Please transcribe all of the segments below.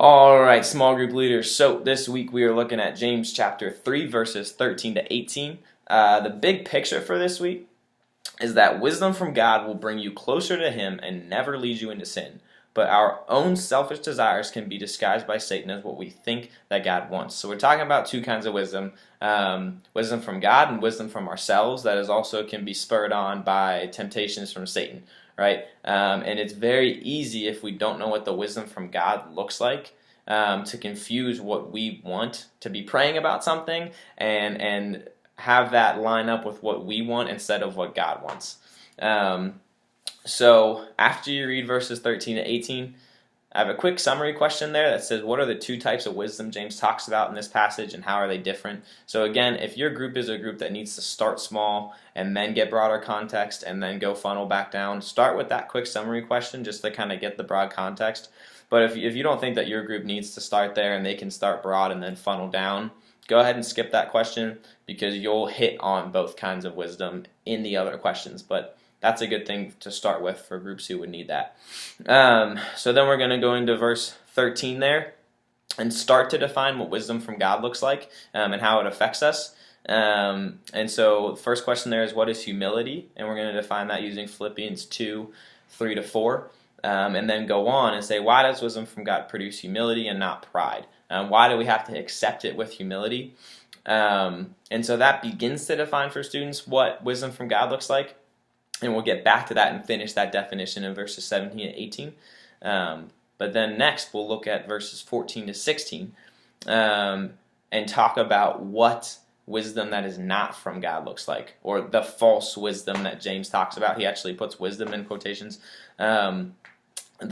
All right, small group leaders. So this week we are looking at James chapter 3, verses 13 to 18. The big picture for this week is that wisdom from God will bring you closer to Him and never lead you into sin. But our own selfish desires can be disguised by Satan as what we think that God wants. So we're talking about two kinds of wisdom. Wisdom from God and wisdom from ourselves that is also can be spurred on by temptations from Satan, right? And it's very easy if we don't know what the wisdom from God looks like to confuse what we want to be praying about something and have that line up with what we want instead of what God wants. So after you read verses 13 to 18, I have a quick summary question there that says, what are the two types of wisdom James talks about in this passage and how are they different? So again, if your group is a group that needs to start small and then get broader context and then go funnel back down, start with that quick summary question just to kind of get the broad context. But if you don't think that your group needs to start there and they can start broad and then funnel down, go ahead and skip that question because you'll hit on both kinds of wisdom in the other questions. But that's a good thing to start with for groups who would need that. So then we're going to go into verse 13 there and start to define what wisdom from God looks like and how it affects us. And so the first question there is, what is humility? And we're going to define that using Philippians 2, 3 to 4. And then go on and say, why does wisdom from God produce humility and not pride? Why do we have to accept it with humility? And so that begins to define for students what wisdom from God looks like. And we'll get back to that and finish that definition in verses 17 and 18. But then next we'll look at verses 14 to 16 and talk about what wisdom that is not from God looks like, or the false wisdom that James talks about. He actually puts wisdom in quotations. The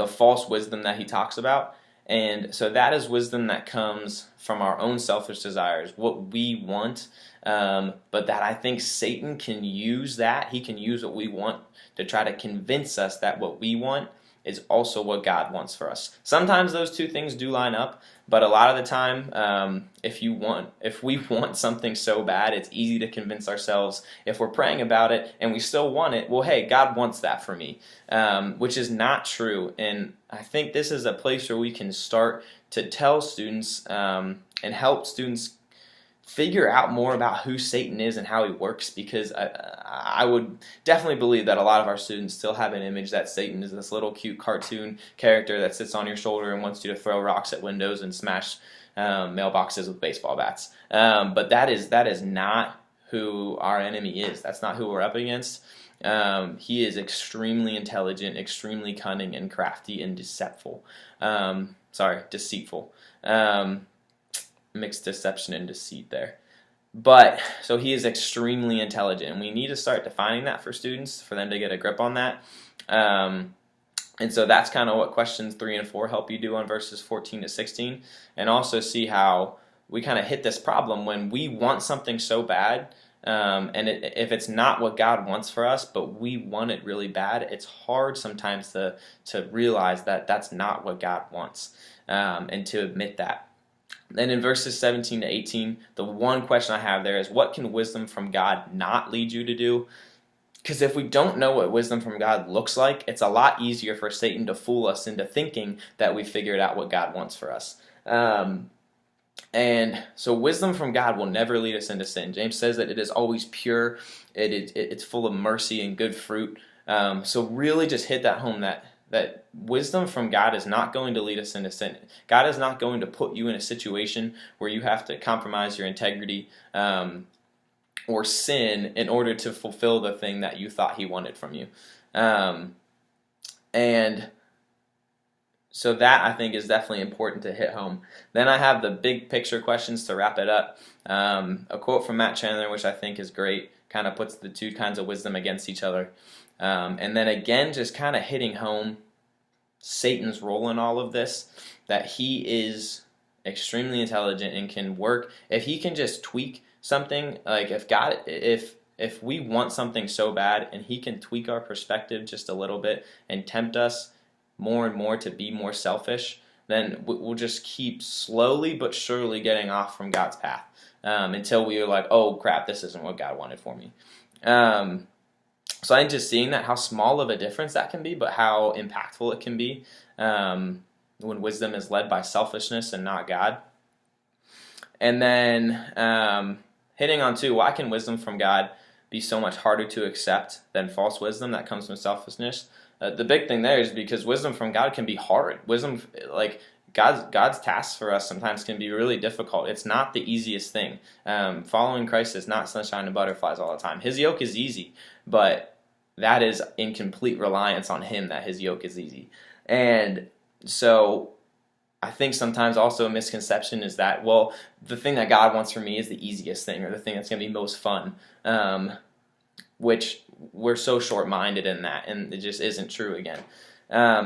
false wisdom that he talks about. And so that is wisdom that comes from our own selfish desires, what we want, but that I think Satan can use that. He can use what we want to try to convince us that what we want is also what God wants for us. Sometimes those two things do line up, but a lot of the time, if we want something so bad, it's easy to convince ourselves, if we're praying about it and we still want it, well, hey, God wants that for me, which is not true. And I think this is a place where we can start to tell students and help students figure out more about who Satan is and how he works, because I would definitely believe that a lot of our students still have an image that Satan is this little cute cartoon character that sits on your shoulder and wants you to throw rocks at windows and smash mailboxes with baseball bats. But that is not who our enemy is. That's not who we're up against. He is extremely intelligent, extremely cunning, and crafty and deceitful. Mixed deception and deceit there. But so he is extremely intelligent, and we need to start defining that for students for them to get a grip on that. And so that's kind of what questions 3 and 4 help you do on verses 14 to 16, and also see how we kind of hit this problem when we want something so bad, and if it's not what God wants for us, but we want it really bad, it's hard sometimes to realize that that's not what God wants, and to admit that. Then in verses 17 to 18, the one question I have there is, what can wisdom from God not lead you to do? Because if we don't know what wisdom from God looks like, it's a lot easier for Satan to fool us into thinking that we figured out what God wants for us. And so wisdom from God will never lead us into sin. James says that it is always pure, it's full of mercy and good fruit. So really just hit that home, that wisdom from God is not going to lead us into sin. God is not going to put you in a situation where you have to compromise your integrity or sin in order to fulfill the thing that you thought He wanted from you. And so that, I think, is definitely important to hit home. Then I have the big picture questions to wrap it up. A quote from Matt Chandler, which I think is great, kind of puts the two kinds of wisdom against each other. And then again, just kind of hitting home Satan's role in all of this, that he is extremely intelligent and can work. If he can just tweak something, like if we want something so bad and he can tweak our perspective just a little bit and tempt us more and more to be more selfish, then we'll just keep slowly but surely getting off from God's path until we are like, oh crap, this isn't what God wanted for me. So I'm just seeing that how small of a difference that can be, but how impactful it can be. when wisdom is led by selfishness and not God. And then hitting on two, why can wisdom from God be so much harder to accept than false wisdom that comes from selfishness? The big thing there is because wisdom from God can be hard. Wisdom, like God's tasks for us sometimes can be really difficult. It's not the easiest thing. Following Christ is not sunshine and butterflies all the time. His yoke is easy, but that is in complete reliance on Him that His yoke is easy. And so I think sometimes also a misconception is that, well, the thing that God wants for me is the easiest thing, or the thing that's going to be most fun, which we're so short-minded in that, and it just isn't true again.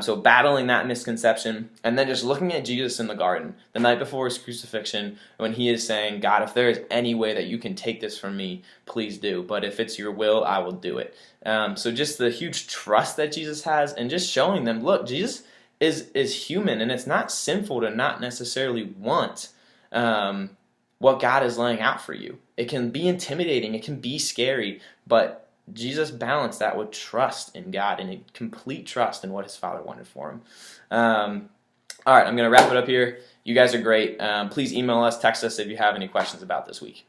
So battling that misconception, and then just looking at Jesus in the garden, the night before his crucifixion, when he is saying, God, if there is any way that you can take this from me, please do. But if it's your will, I will do it. So just the huge trust that Jesus has, and just showing them, look, Jesus is human, and it's not sinful to not necessarily want what God is laying out for you. It can be intimidating, it can be scary, but Jesus balanced that with trust in God and a complete trust in what his Father wanted for him. All right, I'm going to wrap it up here. You guys are great. Please email us, text us if you have any questions about this week.